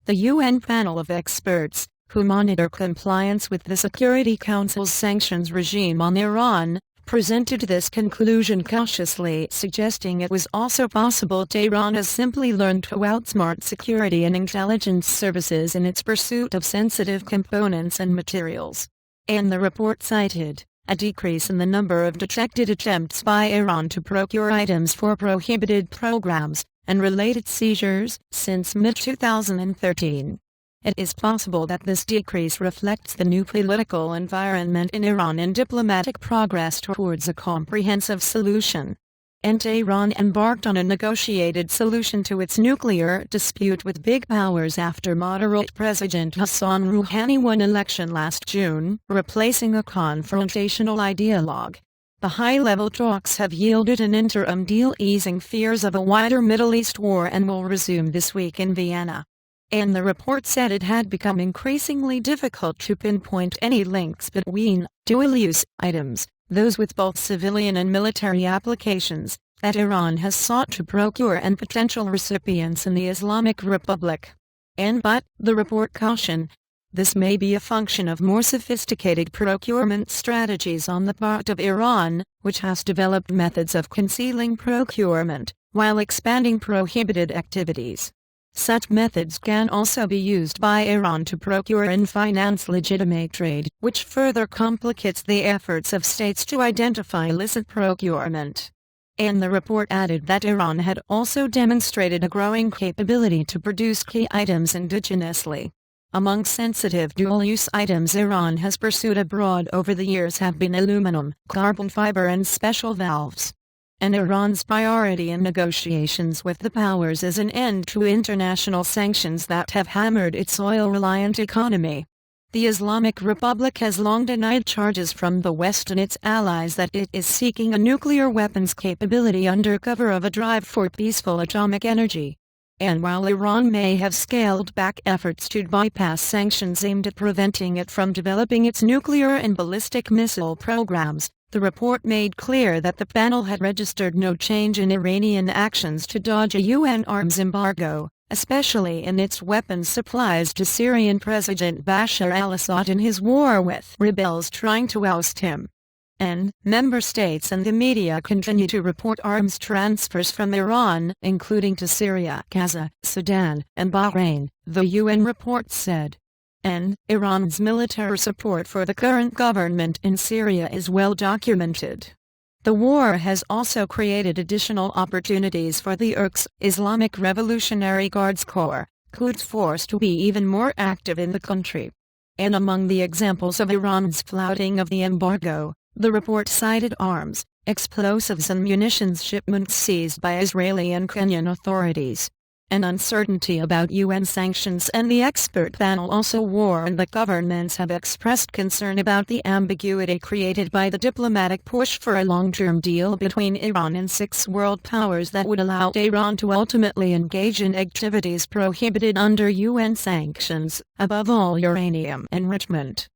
the UN panel of experts, who monitor compliance with the Security Council's sanctions regime on Iran, presented this conclusion cautiously, suggesting it was also possible Tehran has simply learned to outsmart security and intelligence services in its pursuit of sensitive components and materials. And the report cited a decrease in the number of detected attempts by Iran to procure items for prohibited programs and related seizures since mid-2013. It is possible that this decrease reflects the new political environment in Iran and diplomatic progress towards a comprehensive solution. And Tehran embarked on a negotiated solution to its nuclear dispute with big powers after moderate President Hassan Rouhani won election last June, replacing a confrontational ideologue. The high-level talks have yielded an interim deal easing fears of a wider Middle East war and will resume this week in Vienna. And the report said it had become increasingly difficult to pinpoint any links between dual-use items, those with both civilian and military applications, that Iran has sought to procure and potential recipients in the Islamic Republic. But, the report cautioned, this may be a function of more sophisticated procurement strategies on the part of Iran, which has developed methods of concealing procurement, while expanding prohibited activities. Such methods can also be used by Iran to procure and finance legitimate trade, which further complicates the efforts of states to identify illicit procurement. And the report added that Iran had also demonstrated a growing capability to produce key items indigenously. Among sensitive dual-use items Iran has pursued abroad over the years have been aluminum, carbon fiber and special valves. And Iran's priority in negotiations with the powers is an end to international sanctions that have hammered its oil-reliant economy. The Islamic Republic has long denied charges from the West and its allies that it is seeking a nuclear weapons capability under cover of a drive for peaceful atomic energy. And while Iran may have scaled back efforts to bypass sanctions aimed at preventing it from developing its nuclear and ballistic missile programs, the report made clear that the panel had registered no change in Iranian actions to dodge a UN arms embargo, especially in its weapons supplies to Syrian President Bashar al-Assad in his war with rebels trying to oust him. And member states and the media continue to report arms transfers from Iran, including to Syria, Gaza, Sudan, and Bahrain, the UN report said. And Iran's military support for the current government in Syria is well documented. The war has also created additional opportunities for the IRGC, Islamic Revolutionary Guards Corps, Quds Force to be even more active in the country. And among the examples of Iran's flouting of the embargo, the report cited arms, explosives and munitions shipments seized by Israeli and Kenyan authorities. And uncertainty about UN sanctions, and the expert panel also warned that governments have expressed concern about the ambiguity created by the diplomatic push for a long-term deal between Iran and 6 world powers that would allow Tehran to ultimately engage in activities prohibited under UN sanctions, above all uranium enrichment.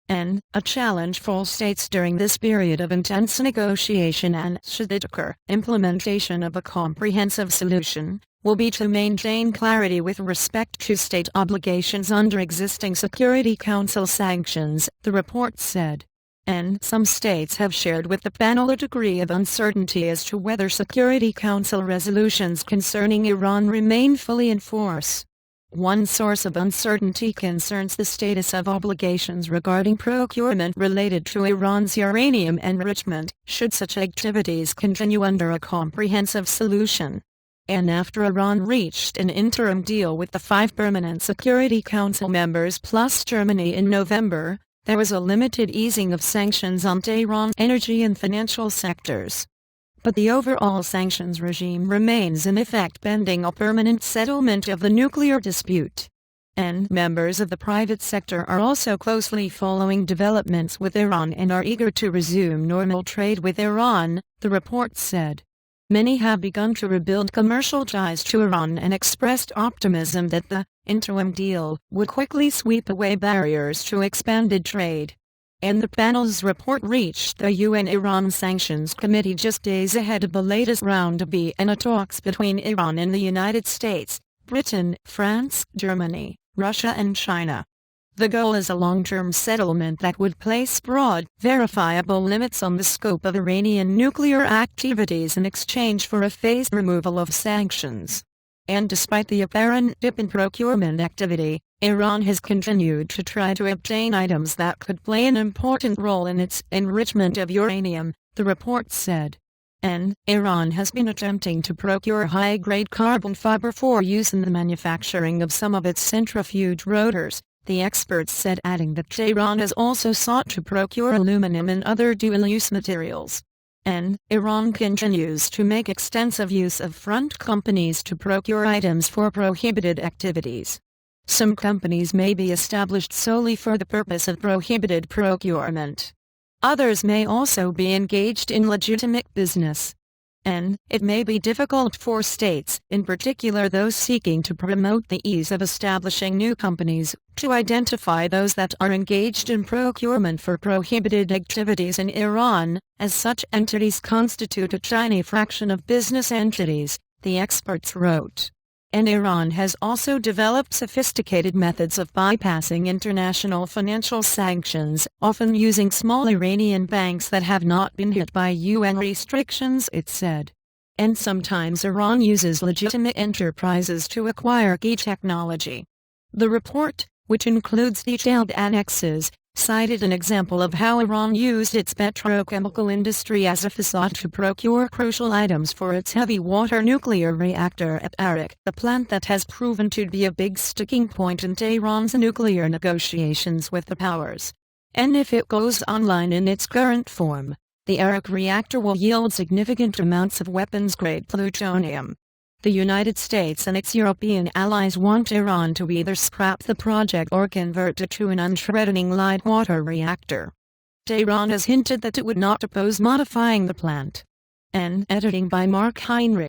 And a challenge for all states during this period of intense negotiation and, should it occur, implementation of a comprehensive solution, will be to maintain clarity with respect to state obligations under existing Security Council sanctions, the report said. And some states have shared with the panel a degree of uncertainty as to whether Security Council resolutions concerning Iran remain fully in force. One source of uncertainty concerns the status of obligations regarding procurement related to Iran's uranium enrichment, should such activities continue under a comprehensive solution. And after Iran reached an interim deal with the 5 permanent Security Council members plus Germany in November, there was a limited easing of sanctions on Tehran's energy and financial sectors. But the overall sanctions regime remains in effect pending a permanent settlement of the nuclear dispute. And members of the private sector are also closely following developments with Iran and are eager to resume normal trade with Iran, the report said. Many have begun to rebuild commercial ties to Iran and expressed optimism that the interim deal would quickly sweep away barriers to expanded trade. And the panel's report reached the UN-Iran Sanctions Committee just days ahead of the latest round of Vienna talks between Iran and the United States, Britain, France, Germany, Russia and China. The goal is a long-term settlement that would place broad, verifiable limits on the scope of Iranian nuclear activities in exchange for a phased removal of sanctions. And despite the apparent dip in procurement activity, Iran has continued to try to obtain items that could play an important role in its enrichment of uranium, the report said. Iran has been attempting to procure high-grade carbon fiber for use in the manufacturing of some of its centrifuge rotors, the experts said, adding that Tehran has also sought to procure aluminum and other dual-use materials. Iran continues to make extensive use of front companies to procure items for prohibited activities. Some companies may be established solely for the purpose of prohibited procurement. Others may also be engaged in legitimate business. It may be difficult for states, in particular those seeking to promote the ease of establishing new companies, to identify those that are engaged in procurement for prohibited activities in Iran, as such entities constitute a tiny fraction of business entities, the experts wrote. Iran has also developed sophisticated methods of bypassing international financial sanctions, often using small Iranian banks that have not been hit by UN restrictions, it said. And sometimes Iran uses legitimate enterprises to acquire key technology. The report, which includes detailed annexes, cited an example of how Iran used its petrochemical industry as a facade to procure crucial items for its heavy water nuclear reactor at Arak, a plant that has proven to be a big sticking point in Tehran's nuclear negotiations with the powers. And if it goes online in its current form, the Arak reactor will yield significant amounts of weapons-grade plutonium. The United States and its European allies want Iran to either scrap the project or convert it to an unthreatening light water reactor. Tehran has hinted that it would not oppose modifying the plant. Editing by Mark Heinrich.